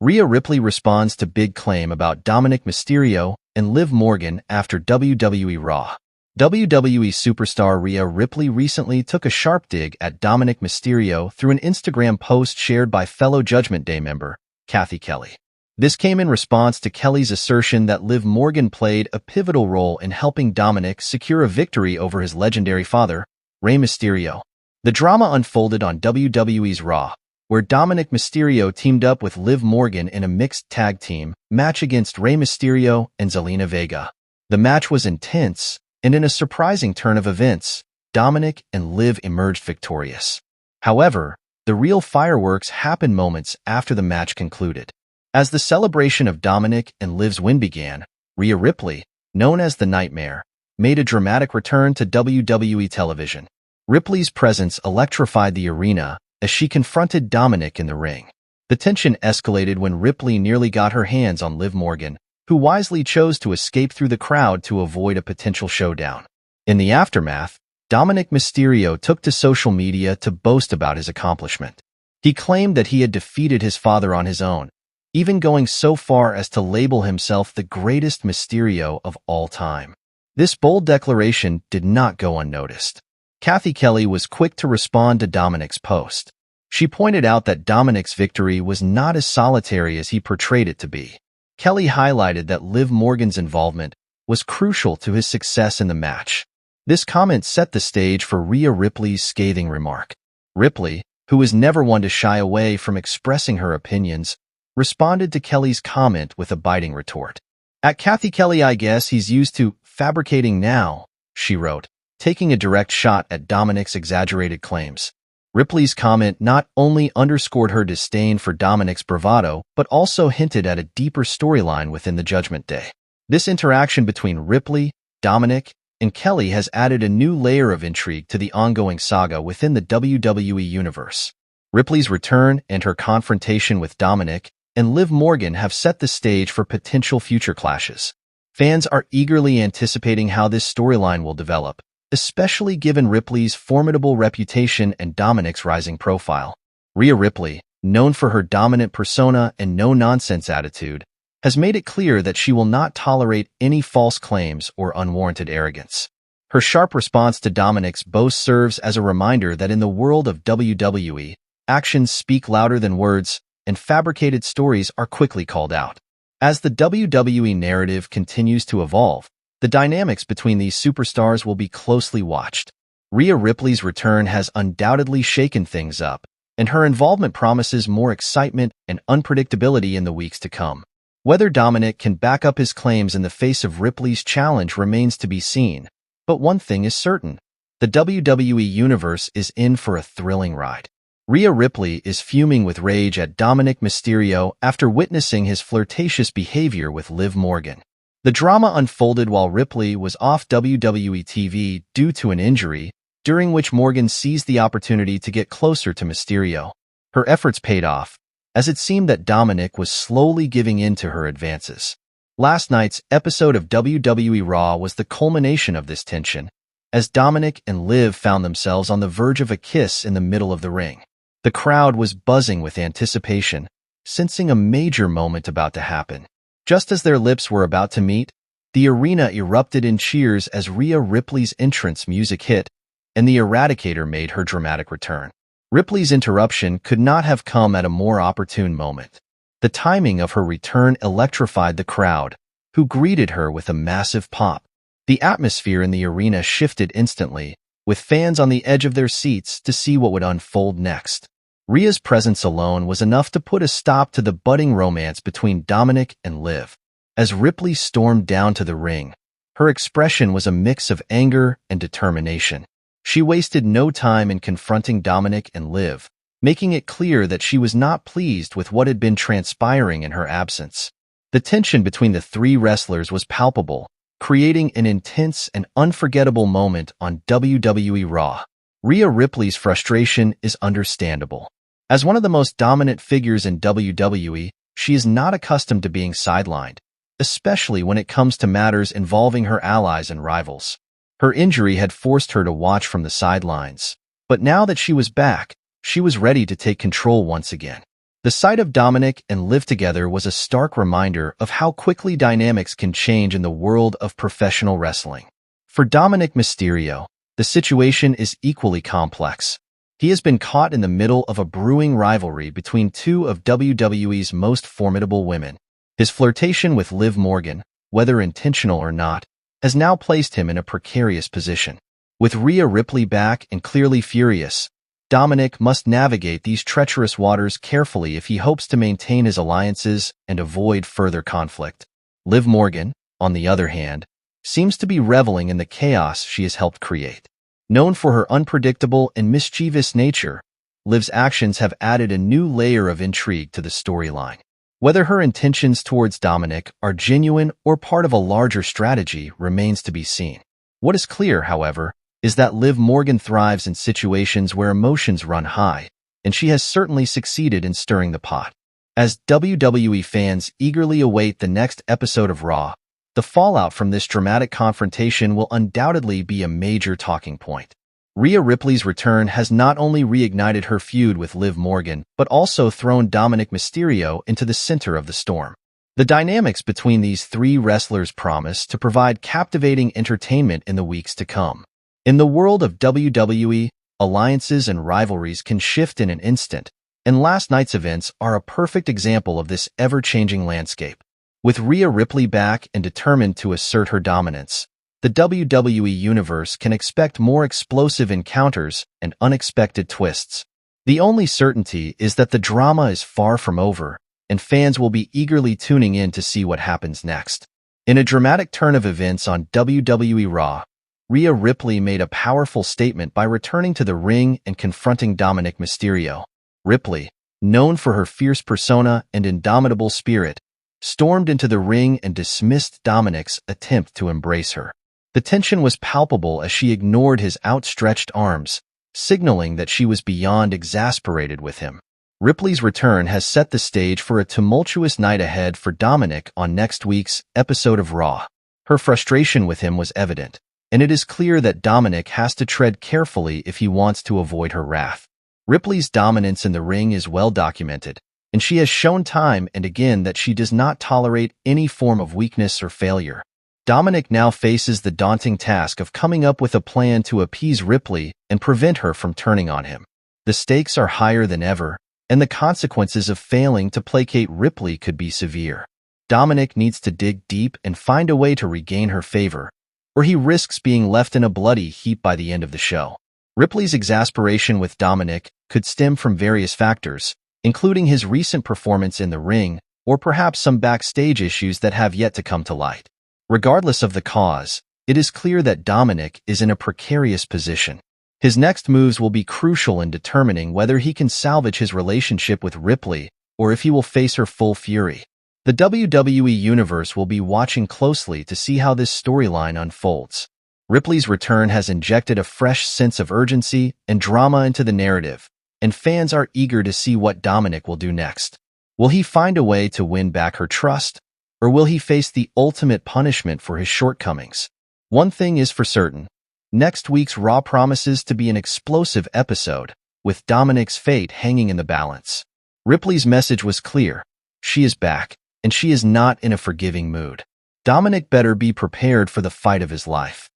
Rhea Ripley responds to big claim about Dominik Mysterio and Liv Morgan after WWE RAW. WWE superstar Rhea Ripley recently took a sharp dig at Dominik Mysterio through an Instagram post shared by fellow Judgment Day member, Cathy Kelley. This came in response to Kelley's assertion that Liv Morgan played a pivotal role in helping Dominik secure a victory over his legendary father, Rey Mysterio. The drama unfolded on WWE's RAW, where Dominik Mysterio teamed up with Liv Morgan in a mixed tag team match against Rey Mysterio and Zelina Vega. The match was intense, and in a surprising turn of events, Dominik and Liv emerged victorious. However, the real fireworks happened moments after the match concluded. As the celebration of Dominik and Liv's win began, Rhea Ripley, known as the Nightmare, made a dramatic return to WWE television. Ripley's presence electrified the arena as she confronted Dominik in the ring. The tension escalated when Ripley nearly got her hands on Liv Morgan, who wisely chose to escape through the crowd to avoid a potential showdown. In the aftermath, Dominik Mysterio took to social media to boast about his accomplishment. He claimed that he had defeated his father on his own, even going so far as to label himself the greatest Mysterio of all time. This bold declaration did not go unnoticed. Cathy Kelley was quick to respond to Dominik's post. She pointed out that Dominik's victory was not as solitary as he portrayed it to be. Kelley highlighted that Liv Morgan's involvement was crucial to his success in the match. This comment set the stage for Rhea Ripley's scathing remark. Ripley, who was never one to shy away from expressing her opinions, responded to Kelley's comment with a biting retort. "At Cathy Kelley, I guess he's used to fabricating now," she wrote, taking a direct shot at Dominik's exaggerated claims. Ripley's comment not only underscored her disdain for Dominik's bravado, but also hinted at a deeper storyline within the Judgment Day. This interaction between Ripley, Dominik, and Kelley has added a new layer of intrigue to the ongoing saga within the WWE universe. Ripley's return and her confrontation with Dominik and Liv Morgan have set the stage for potential future clashes. Fans are eagerly anticipating how this storyline will develop, especially given Ripley's formidable reputation and Dominik's rising profile. Rhea Ripley, known for her dominant persona and no-nonsense attitude, has made it clear that she will not tolerate any false claims or unwarranted arrogance. Her sharp response to Dominik's boast serves as a reminder that in the world of WWE, actions speak louder than words, and fabricated stories are quickly called out. As the WWE narrative continues to evolve, the dynamics between these superstars will be closely watched. Rhea Ripley's return has undoubtedly shaken things up, and her involvement promises more excitement and unpredictability in the weeks to come. Whether Dominik can back up his claims in the face of Ripley's challenge remains to be seen, but one thing is certain: the WWE Universe is in for a thrilling ride. Rhea Ripley is fuming with rage at Dominik Mysterio after witnessing his flirtatious behavior with Liv Morgan. The drama unfolded while Ripley was off WWE TV due to an injury, during which Morgan seized the opportunity to get closer to Mysterio. Her efforts paid off, as it seemed that Dominik was slowly giving in to her advances. Last night's episode of WWE RAW was the culmination of this tension, as Dominik and Liv found themselves on the verge of a kiss in the middle of the ring. The crowd was buzzing with anticipation, sensing a major moment about to happen. Just as their lips were about to meet, the arena erupted in cheers as Rhea Ripley's entrance music hit, and the Eradicator made her dramatic return. Ripley's interruption could not have come at a more opportune moment. The timing of her return electrified the crowd, who greeted her with a massive pop. The atmosphere in the arena shifted instantly, with fans on the edge of their seats to see what would unfold next. Rhea's presence alone was enough to put a stop to the budding romance between Dominik and Liv. As Ripley stormed down to the ring, her expression was a mix of anger and determination. She wasted no time in confronting Dominik and Liv, making it clear that she was not pleased with what had been transpiring in her absence. The tension between the three wrestlers was palpable, creating an intense and unforgettable moment on WWE RAW. Rhea Ripley's frustration is understandable. As one of the most dominant figures in WWE, she is not accustomed to being sidelined, especially when it comes to matters involving her allies and rivals. Her injury had forced her to watch from the sidelines, but now that she was back, she was ready to take control once again. The sight of Dominik and Liv together was a stark reminder of how quickly dynamics can change in the world of professional wrestling. For Dominik Mysterio, the situation is equally complex. He has been caught in the middle of a brewing rivalry between two of WWE's most formidable women. His flirtation with Liv Morgan, whether intentional or not, has now placed him in a precarious position. With Rhea Ripley back and clearly furious, Dominik must navigate these treacherous waters carefully if he hopes to maintain his alliances and avoid further conflict. Liv Morgan, on the other hand, seems to be reveling in the chaos she has helped create. Known for her unpredictable and mischievous nature, Liv's actions have added a new layer of intrigue to the storyline. Whether her intentions towards Dominik are genuine or part of a larger strategy remains to be seen. What is clear, however, is that Liv Morgan thrives in situations where emotions run high, and she has certainly succeeded in stirring the pot. As WWE fans eagerly await the next episode of Raw, the fallout from this dramatic confrontation will undoubtedly be a major talking point. Rhea Ripley's return has not only reignited her feud with Liv Morgan, but also thrown Dominik Mysterio into the center of the storm. The dynamics between these three wrestlers promise to provide captivating entertainment in the weeks to come. In the world of WWE, alliances and rivalries can shift in an instant, and last night's events are a perfect example of this ever-changing landscape. With Rhea Ripley back and determined to assert her dominance, the WWE Universe can expect more explosive encounters and unexpected twists. The only certainty is that the drama is far from over, and fans will be eagerly tuning in to see what happens next. In a dramatic turn of events on WWE RAW, Rhea Ripley made a powerful statement by returning to the ring and confronting Dominik Mysterio. Ripley, known for her fierce persona and indomitable spirit, stormed into the ring and dismissed Dominik's attempt to embrace her. The tension was palpable as she ignored his outstretched arms, signaling that she was beyond exasperated with him. Ripley's return has set the stage for a tumultuous night ahead for Dominik on next week's episode of Raw. Her frustration with him was evident, and it is clear that Dominik has to tread carefully if he wants to avoid her wrath. Ripley's dominance in the ring is well documented, and she has shown time and again that she does not tolerate any form of weakness or failure. Dominik now faces the daunting task of coming up with a plan to appease Ripley and prevent her from turning on him. The stakes are higher than ever, and the consequences of failing to placate Ripley could be severe. Dominik needs to dig deep and find a way to regain her favor, or he risks being left in a bloody heap by the end of the show. Ripley's exasperation with Dominik could stem from various factors, including his recent performance in the ring, or perhaps some backstage issues that have yet to come to light. Regardless of the cause, it is clear that Dominik is in a precarious position. His next moves will be crucial in determining whether he can salvage his relationship with Ripley or if he will face her full fury. The WWE Universe will be watching closely to see how this storyline unfolds. Ripley's return has injected a fresh sense of urgency and drama into the narrative, and fans are eager to see what Dominik will do next. Will he find a way to win back her trust, or will he face the ultimate punishment for his shortcomings? One thing is for certain. Next week's Raw promises to be an explosive episode, with Dominik's fate hanging in the balance. Ripley's message was clear. She is back, and she is not in a forgiving mood. Dominik better be prepared for the fight of his life.